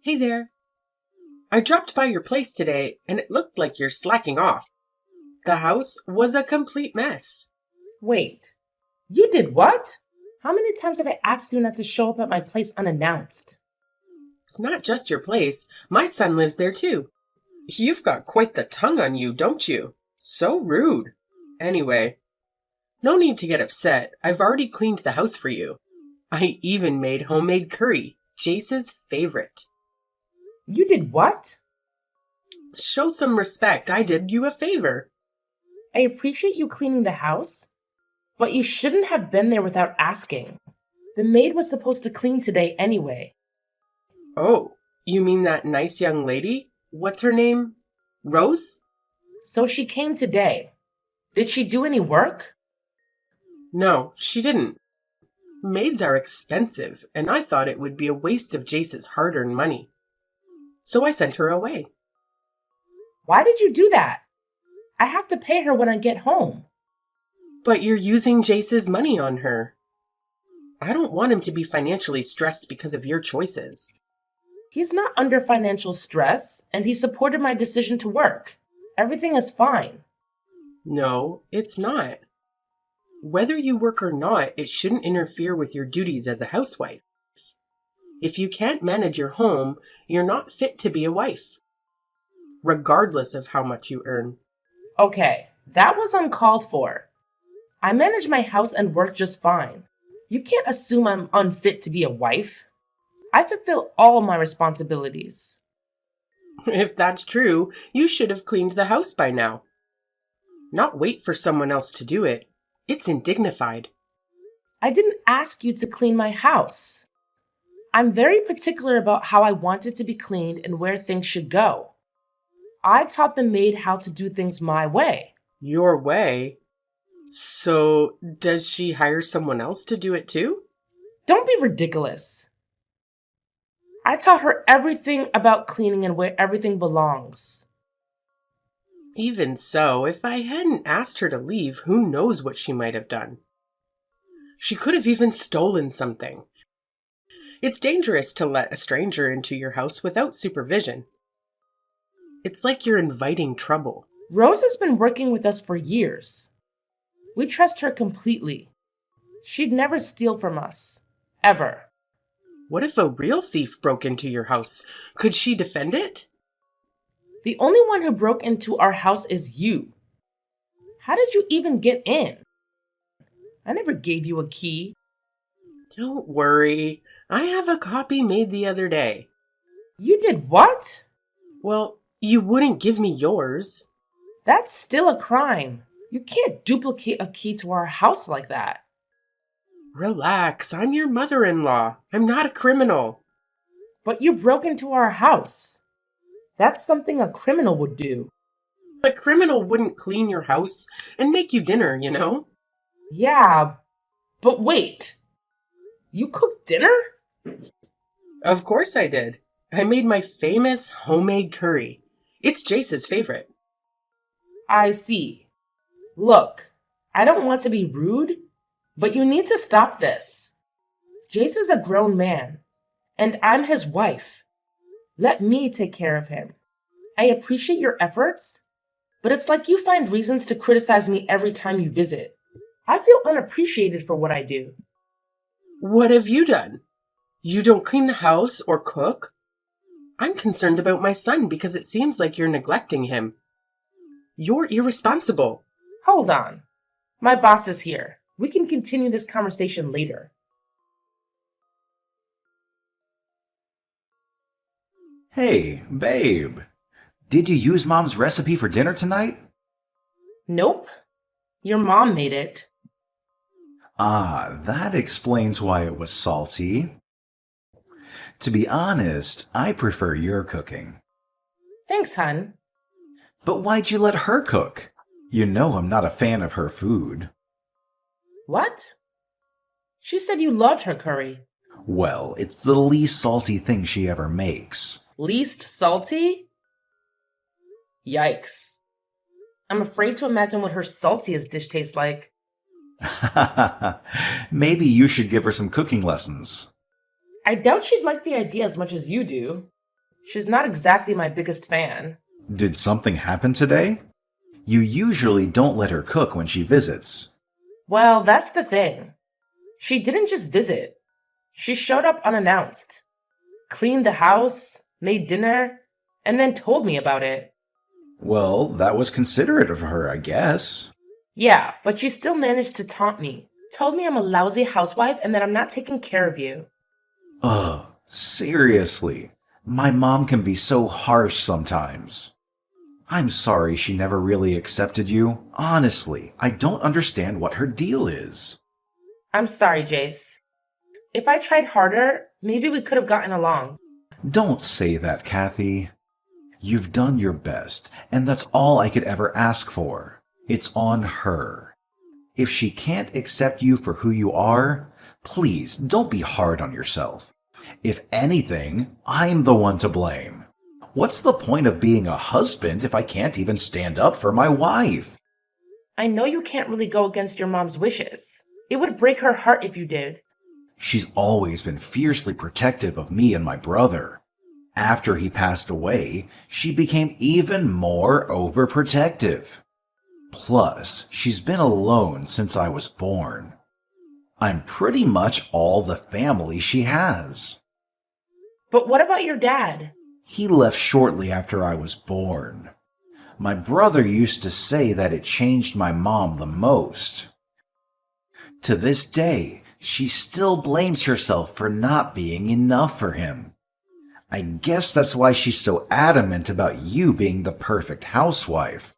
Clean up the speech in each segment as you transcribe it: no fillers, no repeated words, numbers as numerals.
Hey there. I dropped by your place today and it looked like you're slacking off. The house was a complete mess. Wait, you did what? How many times have I asked you not to show up at my place unannounced? It's not just your place. My son lives there too. You've got quite the tongue on you, don't you? So rude. Anyway, no need to get upset. I've already cleaned the house for you. I even made homemade curry, Jace's favorite. You did what? Show some respect. I did you a favor. I appreciate you cleaning the house, but you shouldn't have been there without asking. The maid was supposed to clean today anyway. Oh, you mean that nice young lady? What's her name? Rose? So she came today. Did she do any work? No, she didn't. Maids are expensive, and I thought it would be a waste of Jace's hard-earned money. So I sent her away. Why did you do that? I have to pay her when I get home. But you're using Jace's money on her. I don't want him to be financially stressed because of your choices. He's not under financial stress, and he supported my decision to work. Everything is fine. No, it's not. Whether you work or not, it shouldn't interfere with your duties as a housewife. If you can't manage your home, you're not fit to be a wife, regardless of how much you earn. Okay, that was uncalled for. I manage my house and work just fine. You can't assume I'm unfit to be a wife. I fulfill all my responsibilities. If that's true, you should have cleaned the house by now. Not wait for someone else to do it. It's indignified. I didn't ask you to clean my house. I'm very particular about how I want it to be cleaned and where things should go. I taught the maid how to do things my way. Your way? So, does she hire someone else to do it too? Don't be ridiculous. I taught her everything about cleaning and where everything belongs. Even so, if I hadn't asked her to leave, who knows what she might have done? She could have even stolen something. It's dangerous to let a stranger into your house without supervision. It's like you're inviting trouble. Rose has been working with us for years. We trust her completely. She'd never steal from us. Ever. What if a real thief broke into your house? Could she defend it? The only one who broke into our house is you. How did you even get in? I never gave you a key. Don't worry. I have a copy made the other day. You did what? Well, you wouldn't give me yours. That's still a crime. You can't duplicate a key to our house like that. Relax, I'm your mother-in-law. I'm not a criminal. But you broke into our house. That's something a criminal would do. A criminal wouldn't clean your house and make you dinner, you know? Yeah, but wait. You cooked dinner? Of course I did. I made my famous homemade curry. It's Jace's favorite. I see. Look, I don't want to be rude, but you need to stop this. Jace is a grown man, and I'm his wife. Let me take care of him. I appreciate your efforts, but it's like you find reasons to criticize me every time you visit. I feel unappreciated for what I do. What have you done? You don't clean the house or cook? I'm concerned about my son because it seems like you're neglecting him. You're irresponsible. Hold on. My boss is here. We can continue this conversation later. Hey, babe. Did you use Mom's recipe for dinner tonight? Nope. Your mom made it. Ah, that explains why it was salty. To be honest, I prefer your cooking. Thanks, hun. But why'd you let her cook? You know I'm not a fan of her food. What? She said you loved her curry. Well, it's the least salty thing she ever makes. Least salty? Yikes. I'm afraid to imagine what her saltiest dish tastes like. Maybe you should give her some cooking lessons. I doubt she'd like the idea as much as you do. She's not exactly my biggest fan. Did something happen today? You usually don't let her cook when she visits. Well, that's the thing. She didn't just visit. She showed up unannounced, cleaned the house, made dinner, and then told me about it. Well, that was considerate of her, I guess. Yeah, but she still managed to taunt me. Told me I'm a lousy housewife and that I'm not taking care of you. Ugh, seriously. My mom can be so harsh sometimes. I'm sorry she never really accepted you. Honestly, I don't understand what her deal is. I'm sorry, Jace. If I tried harder, maybe we could have gotten along. Don't say that, Kathy. You've done your best, and that's all I could ever ask for. It's on her. If she can't accept you for who you are, please don't be hard on yourself. If anything, I'm the one to blame. What's the point of being a husband if I can't even stand up for my wife? I know you can't really go against your mom's wishes. It would break her heart if you did. She's always been fiercely protective of me and my brother. After he passed away, she became even more overprotective. Plus, she's been alone since I was born. I'm pretty much all the family she has. But what about your dad? He left shortly after I was born. My brother used to say that it changed my mom the most. To this day, she still blames herself for not being enough for him. I guess that's why she's so adamant about you being the perfect housewife.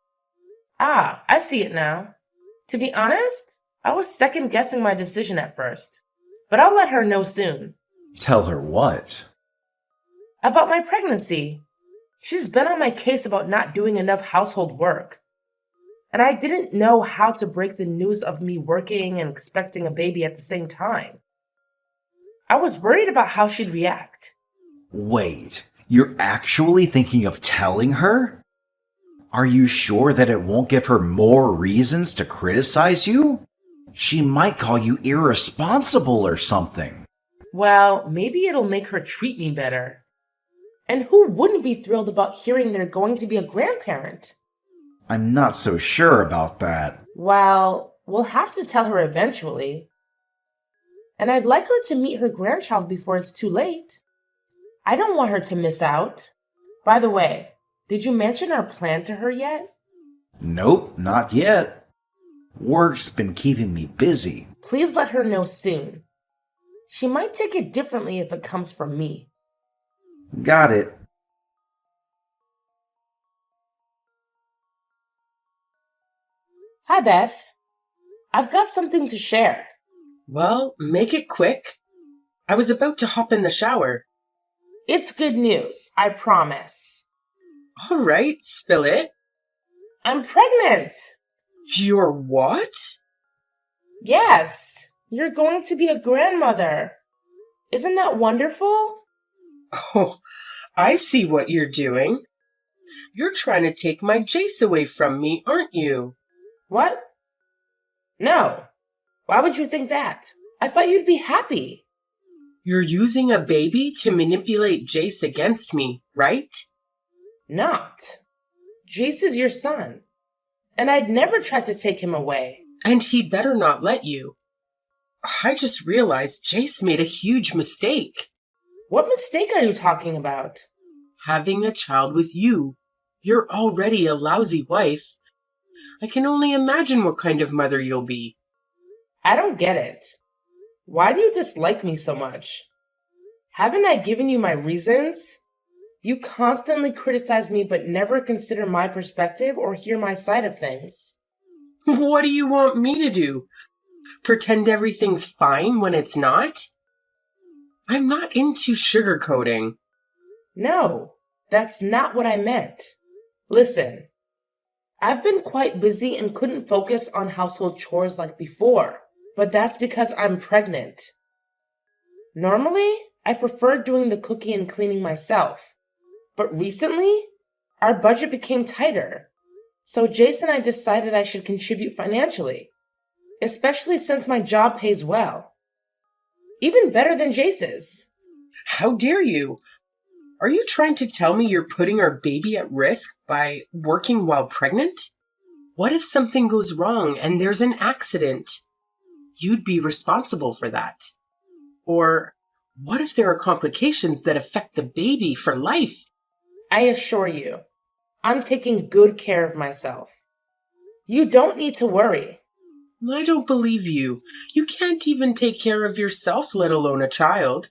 Ah, I see it now. To be honest, I was second-guessing my decision at first. But I'll let her know soon. Tell her what? About my pregnancy. She's been on my case about not doing enough household work. And I didn't know how to break the news of me working and expecting a baby at the same time. I was worried about how she'd react. Wait, you're actually thinking of telling her? Are you sure that it won't give her more reasons to criticize you? She might call you irresponsible or something. Well, maybe it'll make her treat me better. And who wouldn't be thrilled about hearing they're going to be a grandparent? I'm not so sure about that. Well, we'll have to tell her eventually. And I'd like her to meet her grandchild before it's too late. I don't want her to miss out. By the way, did you mention our plan to her yet? Nope, not yet. Work's been keeping me busy. Please let her know soon. She might take it differently if it comes from me. Got it. Hi, Beth. I've got something to share. Well, make it quick. I was about to hop in the shower. It's good news, I promise. All right, spill it. I'm pregnant! You're what? Yes, you're going to be a grandmother. Isn't that wonderful? Oh, I see what you're doing. You're trying to take my Jace away from me, aren't you? What? No. Why would you think that? I thought you'd be happy. You're using a baby to manipulate Jace against me, right? Not. Jace is your son, and I'd never try to take him away. And he'd better not let you. I just realized Jace made a huge mistake. What mistake are you talking about? Having a child with you. You're already a lousy wife. I can only imagine what kind of mother you'll be. I don't get it. Why do you dislike me so much? Haven't I given you my reasons? You constantly criticize me but never consider my perspective or hear my side of things. What do you want me to do? Pretend everything's fine when it's not? I'm not into sugarcoating. No, that's not what I meant. Listen, I've been quite busy and couldn't focus on household chores like before, but that's because I'm pregnant. Normally, I prefer doing the cooking and cleaning myself, but recently, our budget became tighter, so Jace and I decided I should contribute financially, especially since my job pays well. Even better than Jace's. How dare you? Are you trying to tell me you're putting our baby at risk by working while pregnant? What if something goes wrong and there's an accident? You'd be responsible for that. Or what if there are complications that affect the baby for life? I assure you, I'm taking good care of myself. You don't need to worry. I don't believe you. You can't even take care of yourself, let alone a child.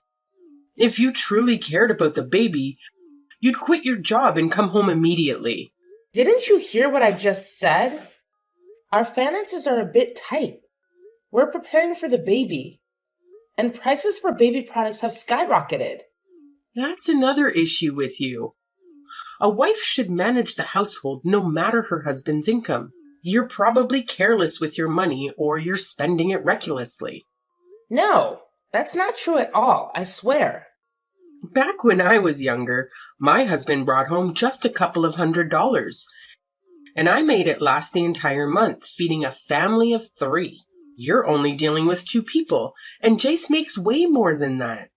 If you truly cared about the baby, you'd quit your job and come home immediately. Didn't you hear what I just said? Our finances are a bit tight. We're preparing for the baby, and prices for baby products have skyrocketed. That's another issue with you. A wife should manage the household no matter her husband's income. You're probably careless with your money or you're spending it recklessly. No, that's not true at all, I swear. Back when I was younger, my husband brought home just a couple of $100, and I made it last the entire month, feeding a family of 3. You're only dealing with 2 people, and Jace makes way more than that.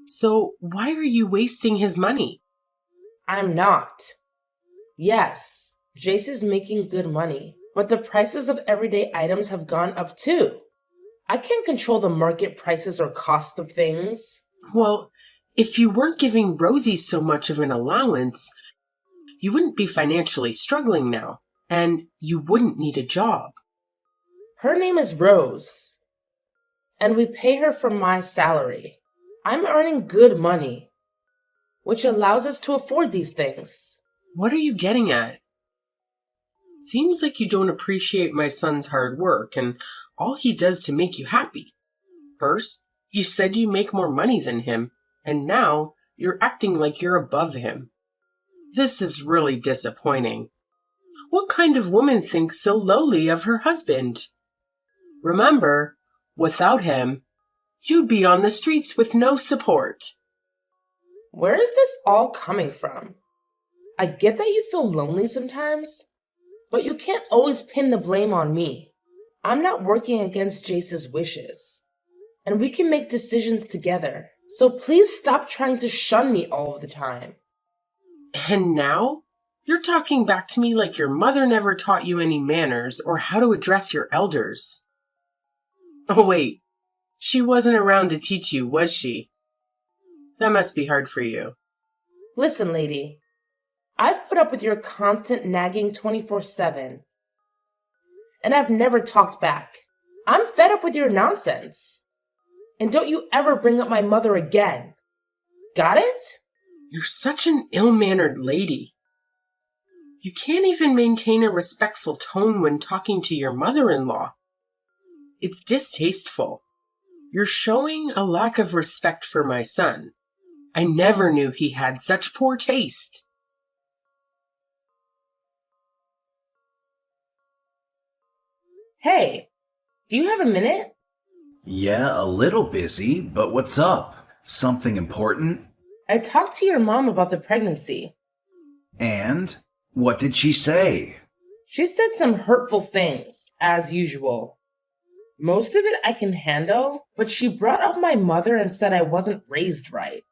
So why are you wasting his money? I'm not. Yes, Jace is making good money, but the prices of everyday items have gone up too. I can't control the market prices or cost of things. Well, if you weren't giving Rosie so much of an allowance, you wouldn't be financially struggling now, and you wouldn't need a job. Her name is Rose, and we pay her from my salary. I'm earning good money, which allows us to afford these things. What are you getting at? It seems like you don't appreciate my son's hard work and all he does to make you happy. First, you said you make more money than him, and now you're acting like you're above him. This is really disappointing. What kind of woman thinks so lowly of her husband? Remember, without him, you'd be on the streets with no support. Where is this all coming from? I get that you feel lonely sometimes, but you can't always pin the blame on me. I'm not working against Jace's wishes, and we can make decisions together. So please stop trying to shun me all of the time. And now, you're talking back to me like your mother never taught you any manners or how to address your elders. Oh wait, she wasn't around to teach you, was she? That must be hard for you. Listen, lady, I've put up with your constant nagging 24/7, and I've never talked back. I'm fed up with your nonsense. And don't you ever bring up my mother again. Got it? You're such an ill-mannered lady. You can't even maintain a respectful tone when talking to your mother-in-law. It's distasteful. You're showing a lack of respect for my son. I never knew he had such poor taste. Hey, do you have a minute? Yeah, a little busy, but what's up? Something important? I talked to your mom about the pregnancy. And? What did she say? She said some hurtful things, as usual. Most of it I can handle, but she brought up my mother and said I wasn't raised right.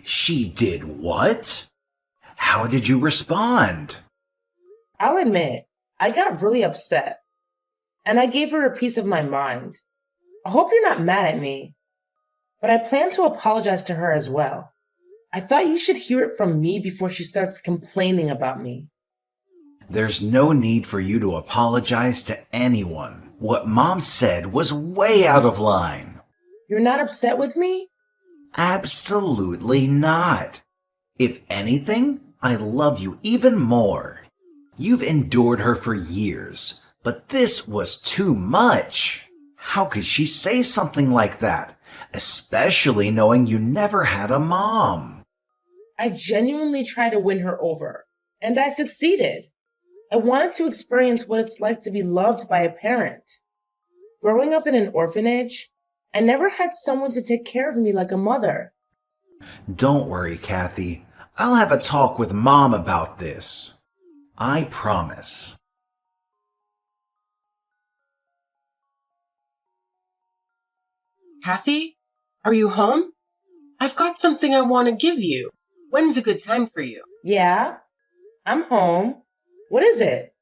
She did what? How did you respond? I'll admit, I got really upset, and I gave her a piece of my mind. I hope you're not mad at me, but I plan to apologize to her as well. I thought you should hear it from me before she starts complaining about me. There's no need for you to apologize to anyone. What Mom said was way out of line. You're not upset with me? Absolutely not. If anything, I love you even more. You've endured her for years, but this was too much. How could she say something like that, especially knowing you never had a mom? I genuinely tried to win her over, and I succeeded. I wanted to experience what it's like to be loved by a parent. Growing up in an orphanage, I never had someone to take care of me like a mother. Don't worry, Kathy. I'll have a talk with Mom about this. I promise. Kathy, are you home? I've got something I want to give you. When's a good time for you? Yeah, I'm home. What is it?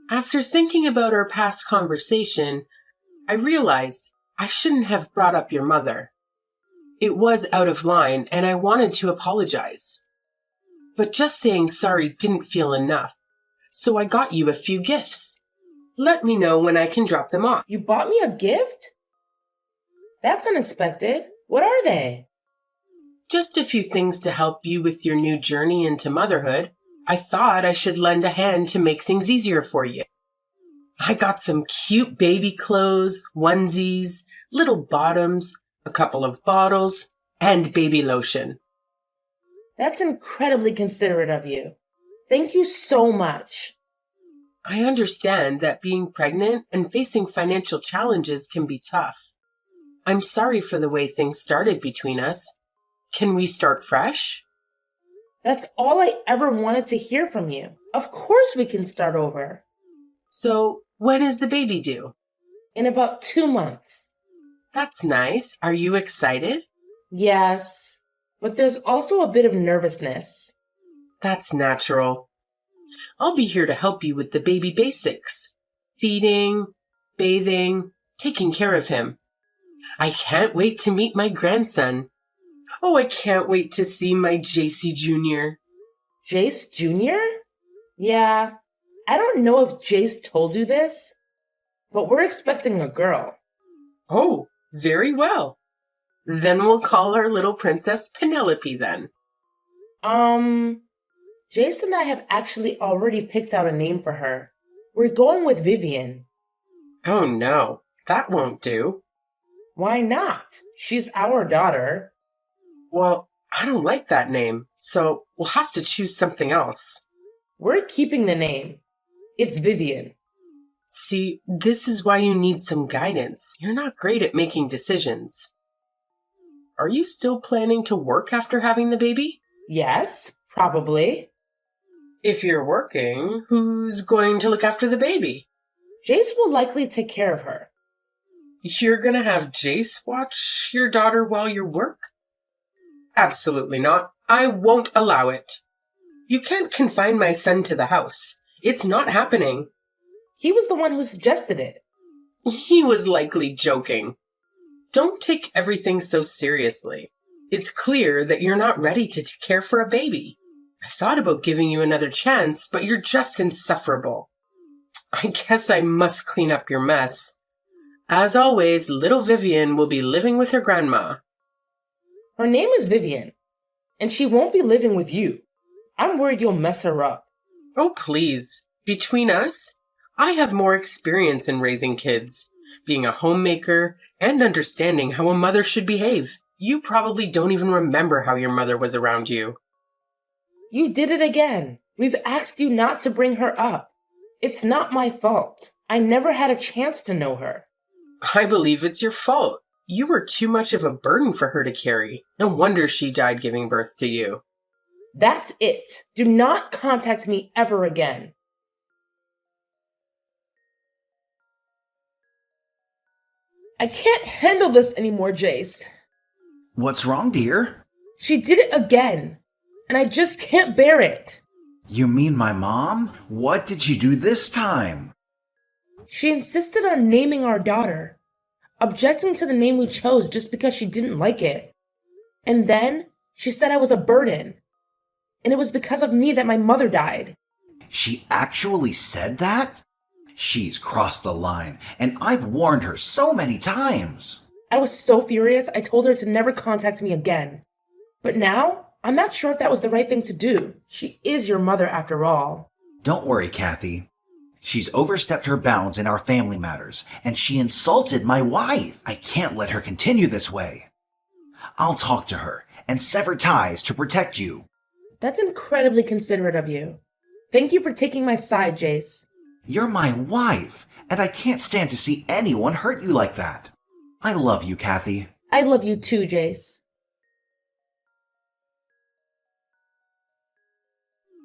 After thinking about our past conversation, I realized I shouldn't have brought up your mother. It was out of line, and I wanted to apologize. But just saying sorry didn't feel enough, so I got you a few gifts. Let me know when I can drop them off. You bought me a gift? That's unexpected. What are they? Just a few things to help you with your new journey into motherhood. I thought I should lend a hand to make things easier for you. I got some cute baby clothes, onesies, little bottoms, a couple of bottles, and baby lotion. That's incredibly considerate of you. Thank you so much. I understand that being pregnant and facing financial challenges can be tough. I'm sorry for the way things started between us. Can we start fresh? That's all I ever wanted to hear from you. Of course we can start over. So, when is the baby due? In about 2 months. That's nice. Are you excited? Yes, but there's also a bit of nervousness. That's natural. I'll be here to help you with the baby basics. Feeding, bathing, taking care of him. I can't wait to meet my grandson. Oh, I can't wait to see my JC Jr. Jace Jr.? Yeah, I don't know if Jace told you this, but we're expecting a girl. Oh, very well. Then we'll call our little princess Penelope then. Jace and I have actually already picked out a name for her. We're going with Vivian. Oh no, that won't do. Why not? She's our daughter. Well, I don't like that name, so we'll have to choose something else. We're keeping the name. It's Vivian. See, this is why you need some guidance. You're not great at making decisions. Are you still planning to work after having the baby? Yes, probably. If you're working, who's going to look after the baby? Jace will likely take care of her. You're gonna have Jace watch your daughter while you work? Absolutely not. I won't allow it. You can't confine my son to the house. It's not happening. He was the one who suggested it. He was likely joking. Don't take everything so seriously. It's clear that you're not ready to care for a baby. I thought about giving you another chance, but you're just insufferable. I guess I must clean up your mess. As always, little Vivian will be living with her grandma. Her name is Vivian, and she won't be living with you. I'm worried you'll mess her up. Oh, please. Between us, I have more experience in raising kids, being a homemaker, and understanding how a mother should behave. You probably don't even remember how your mother was around you. You did it again. We've asked you not to bring her up. It's not my fault. I never had a chance to know her. I believe it's your fault. You were too much of a burden for her to carry. No wonder she died giving birth to you. That's it. Do not contact me ever again. I can't handle this anymore, Jace. What's wrong, dear? She did it again, and I just can't bear it. You mean my mom? What did she do this time? She insisted on naming our daughter, objecting to the name we chose just because she didn't like it. And then she said I was a burden, and it was because of me that my mother died. She actually said that? She's crossed the line, and I've warned her so many times. I was so furious, I told her to never contact me again. But now, I'm not sure if that was the right thing to do. She is your mother after all. Don't worry, Kathy. She's overstepped her bounds in our family matters, and she insulted my wife. I can't let her continue this way. I'll talk to her and sever ties to protect you. That's incredibly considerate of you. Thank you for taking my side, Jace. You're my wife, and I can't stand to see anyone hurt you like that. I love you, Kathy. I love you too, Jace.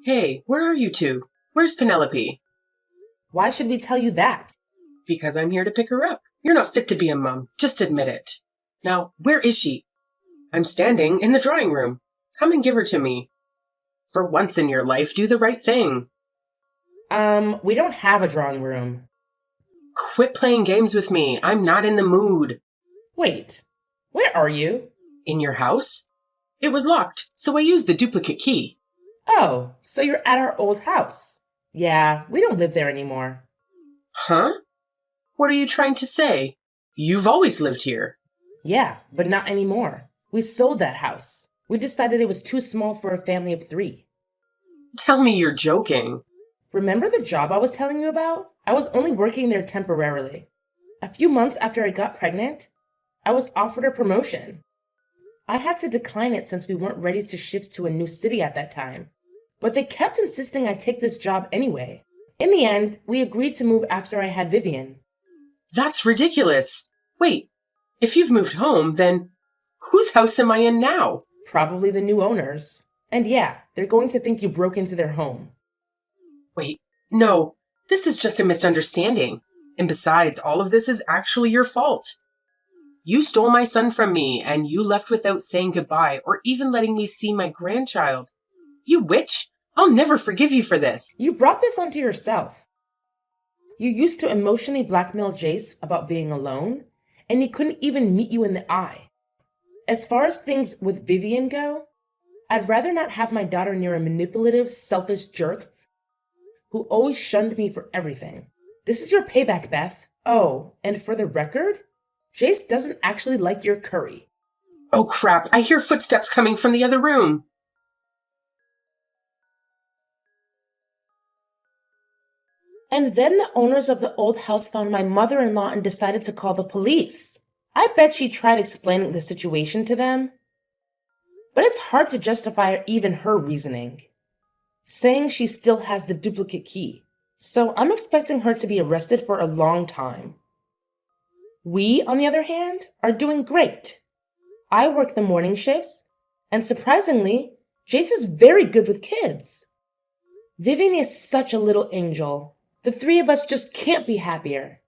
Hey, where are you two? Where's Penelope? Why should we tell you that? Because I'm here to pick her up. You're not fit to be a mom. Just admit it. Now, where is she? I'm standing in the drawing room. Come and give her to me. For once in your life, do the right thing. We don't have a drawing room. Quit playing games with me. I'm not in the mood. Wait, where are you? In your house? It was locked, so I used the duplicate key. Oh, so you're at our old house. Yeah, we don't live there anymore. Huh? What are you trying to say? You've always lived here. Yeah, but not anymore. We sold that house. We decided it was too small for a family of 3. Tell me you're joking. Remember the job I was telling you about? I was only working there temporarily. A few months after I got pregnant, I was offered a promotion. I had to decline it since we weren't ready to shift to a new city at that time. But they kept insisting I take this job anyway. In the end, we agreed to move after I had Vivian. That's ridiculous. Wait, if you've moved home, then whose house am I in now? Probably the new owners. And yeah, they're going to think you broke into their home. Wait, no, this is just a misunderstanding. And besides, all of this is actually your fault. You stole my son from me, and you left without saying goodbye or even letting me see my grandchild. You witch! I'll never forgive you for this. You brought this onto yourself. You used to emotionally blackmail Jace about being alone, and he couldn't even meet you in the eye. As far as things with Vivian go, I'd rather not have my daughter near a manipulative, selfish jerk who always shunned me for everything. This is your payback, Beth. Oh, and for the record, Jace doesn't actually like your curry. Oh crap, I hear footsteps coming from the other room. And then the owners of the old house found my mother-in-law and decided to call the police. I bet she tried explaining the situation to them. But it's hard to justify even her reasoning, saying she still has the duplicate key. So I'm expecting her to be arrested for a long time. We, on the other hand, are doing great. I work the morning shifts, and surprisingly, Jace is very good with kids. Vivian is such a little angel. The 3 of us just can't be happier.